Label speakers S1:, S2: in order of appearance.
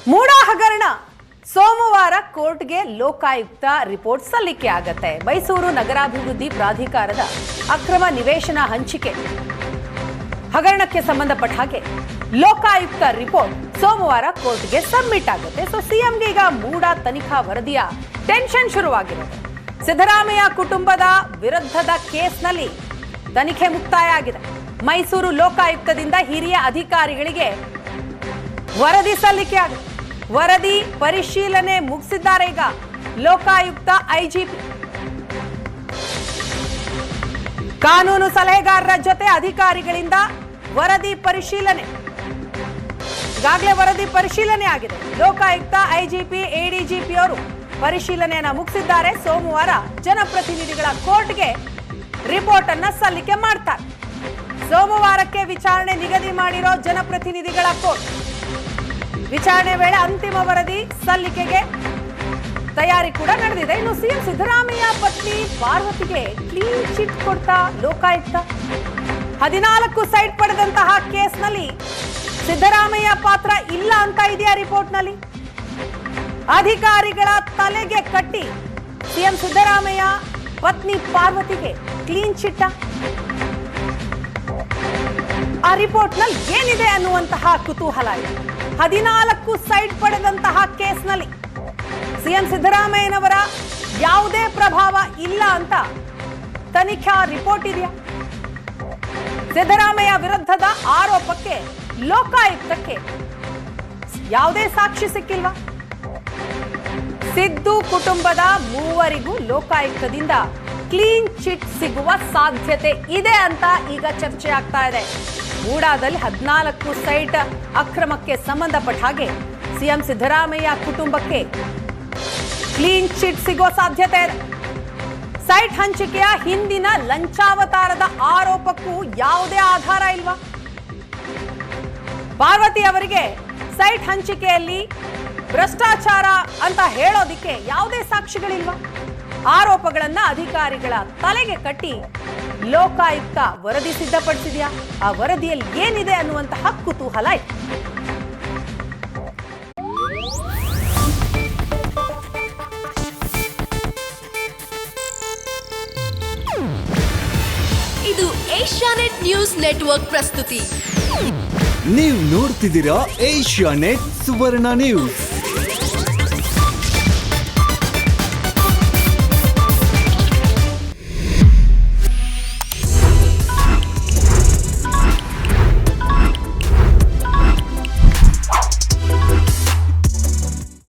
S1: ಮೂಡ ಹಗರಣ ಸೋಮವಾರ ಕೋರ್ಟ್ಗೆ ಲೋಕಾಯುಕ್ತ ರಿಪೋರ್ಟ್ ಸಲ್ಲಿಕೆ ಆಗತ್ತೆ. ಮೈಸೂರು ನಗರಾಭಿವೃದ್ಧಿ ಪ್ರಾಧಿಕಾರದ ಅಕ್ರಮ ನಿವೇಶನ ಹಂಚಿಕೆ ಹಗರಣಕ್ಕೆ ಸಂಬಂಧಪಟ್ಟ ಹಾಗೆ ಲೋಕಾಯುಕ್ತ ರಿಪೋರ್ಟ್ ಸೋಮವಾರ ಕೋರ್ಟ್ಗೆ ಸಬ್ಮಿಟ್ ಆಗುತ್ತೆ. ಸೊ ಸಿಎಂಗೆ ಈಗ ಮೂಡ ತನಿಖಾ ವರದಿಯ ಟೆನ್ಷನ್ ಶುರುವಾಗಿರುತ್ತೆ. ಸಿದ್ದರಾಮಯ್ಯ ಕುಟುಂಬದ ವಿರುದ್ಧದ ಕೇಸ್ನಲ್ಲಿ ತನಿಖೆ ಮುಕ್ತಾಯ ಆಗಿದೆ. ಮೈಸೂರು ಲೋಕಾಯುಕ್ತದಿಂದ ಹಿರಿಯ ಅಧಿಕಾರಿಗಳಿಗೆ ವರದಿ ಸಲ್ಲಿಕೆ ಆಗುತ್ತೆ. ವರದಿ ಪರಿಶೀಲನೆ ಮುಗಿಸಿದ್ದಾರೆ ಈಗ ಲೋಕಾಯುಕ್ತ ಐಜಿಪಿ. ಕಾನೂನು ಸಲಹೆಗಾರರ ಜೊತೆ ಅಧಿಕಾರಿಗಳಿಂದ ವರದಿ ಪರಿಶೀಲನೆ, ಈಗಾಗಲೇ ವರದಿ ಪರಿಶೀಲನೆ ಆಗಿದೆ. ಲೋಕಾಯುಕ್ತ ಐಜಿಪಿ ಎಡಿಜಿಪಿ ಅವರು ಪರಿಶೀಲನೆಯನ್ನ ಮುಗಿಸಿದ್ದಾರೆ. ಸೋಮವಾರ ಜನಪ್ರತಿನಿಧಿಗಳ ಕೋರ್ಟ್ಗೆ ರಿಪೋರ್ಟ್ ಅನ್ನ ಸಲ್ಲಿಕೆ ಮಾಡ್ತಾರೆ. ಸೋಮವಾರಕ್ಕೆ ವಿಚಾರಣೆ ನಿಗದಿ ಮಾಡಿರೋ ಜನಪ್ರತಿನಿಧಿಗಳ ಕೋರ್ಟ್ ವಿಚಾರಣೆ ವೇಳೆ ಅಂತಿಮ ವರದಿ ಸಲ್ಲಿಕೆಗೆ ತಯಾರಿ ಕೂಡ ನಡೆದಿದೆ. ಇನ್ನು ಸಿಎಂ ಸಿದ್ದರಾಮಯ್ಯ ಪತ್ನಿ ಪಾರ್ವತಿಗೆ ಕ್ಲೀನ್ ಚಿಟ್ ಕೊಡ್ತಾ ಲೋಕಾಯುಕ್ತ 14 ಸೈಟ್ ಪಡೆದಂತಹ ಕೇಸ್ನಲ್ಲಿ ಸಿದ್ದರಾಮಯ್ಯ ಪಾತ್ರ ಇಲ್ಲ ಅಂತ ಇದೆಯಾ ರಿಪೋರ್ಟ್ನಲ್ಲಿ? ಅಧಿಕಾರಿಗಳ ತಲೆಗೆ ಕಟ್ಟಿ ಸಿಎಂ ಸಿದ್ದರಾಮಯ್ಯ ಪತ್ನಿ ಪಾರ್ವತಿಗೆ ಕ್ಲೀನ್ ಚಿಟ್. ಆ ರಿಪೋರ್ಟ್ನಲ್ಲಿ ಏನಿದೆ ಅನ್ನುವಂತಹ ಕುತೂಹಲ ಇದೆ. 14 ಸೈಟ್ ಪಡೆದಂತಹ ಕೇಸ್ನಲ್ಲಿ ಸಿಎಂ ಸಿದ್ದರಾಮಯ್ಯನವರ ಯಾವುದೇ ಪ್ರಭಾವ ಇಲ್ಲ ಅಂತ ತನಿಖಾ ರಿಪೋರ್ಟ್ ಇದೆಯಾ? ಸಿದ್ದರಾಮಯ್ಯ ವಿರುದ್ಧದ ಆರೋಪಕ್ಕೆ ಲೋಕಾಯುಕ್ತಕ್ಕೆ ಯಾವುದೇ ಸಾಕ್ಷಿ ಸಿಕ್ಕಿಲ್ವಾ? ಸಿದ್ದು ಕುಟುಂಬದ ಮೂವರಿಗೂ ಲೋಕಾಯುಕ್ತದಿಂದ ಕ್ಲೀನ್ ಚಿಟ್ ಸಿಗುವ ಸಾಧ್ಯತೆ ಇದೆ ಅಂತ ಈಗ ಚರ್ಚೆ ಆಗ್ತಾ ಇದೆ. ಮೂಡಾದಲ್ಲಿ 14 ಸೈಟ್ ಅಕ್ರಮಕ್ಕೆ ಸಂಬಂಧಪಟ್ಟ ಹಾಗೆ ಸಿಎಂ ಸಿದ್ದರಾಮಯ್ಯ ಕುಟುಂಬಕ್ಕೆ ಕ್ಲೀನ್ ಚಿಟ್ ಸಿಗುವ ಸಾಧ್ಯತೆ ಇದೆ. ಸೈಟ್ ಹಂಚಿಕೆಯ ಹಿಂದಿನ ಲಂಚಾವತಾರದ ಆರೋಪಕ್ಕೂ ಯಾವುದೇ ಆಧಾರ ಇಲ್ವಾ? ಪಾರ್ವತಿ ಅವರಿಗೆ ಸೈಟ್ ಹಂಚಿಕೆಯಲ್ಲಿ ಭ್ರಷ್ಟಾಚಾರ ಅಂತ ಹೇಳೋದಿಕ್ಕೆ ಯಾವುದೇ ಸಾಕ್ಷಿಗಳಿಲ್ವಾ? ಆರೋಪಗಳನ್ನ ಅಧಿಕಾರಿಗಳ ತಲೆಗೆ ಕಟ್ಟಿ ಲೋಕಾಯುಕ್ತ ವರದಿ ಸಿದ್ಧಪಡಿಸಿದ್ಯಾ? ಆ ವರದಿಯಲ್ಲಿ ಏನಿದೆ ಅನ್ನುವಂತಹ ಕುತೂಹಲ ಇದೆ.
S2: ಇದು ಏಷ್ಯಾನೆಟ್ ನ್ಯೂಸ್ ನೆಟ್ವರ್ಕ್ ಪ್ರಸ್ತುತಿ.
S3: ನೀವು ನೋಡ್ತಿದ್ದೀರಾ ಏಷ್ಯಾನೆಟ್ ಸುವರ್ಣ ನ್ಯೂಸ್.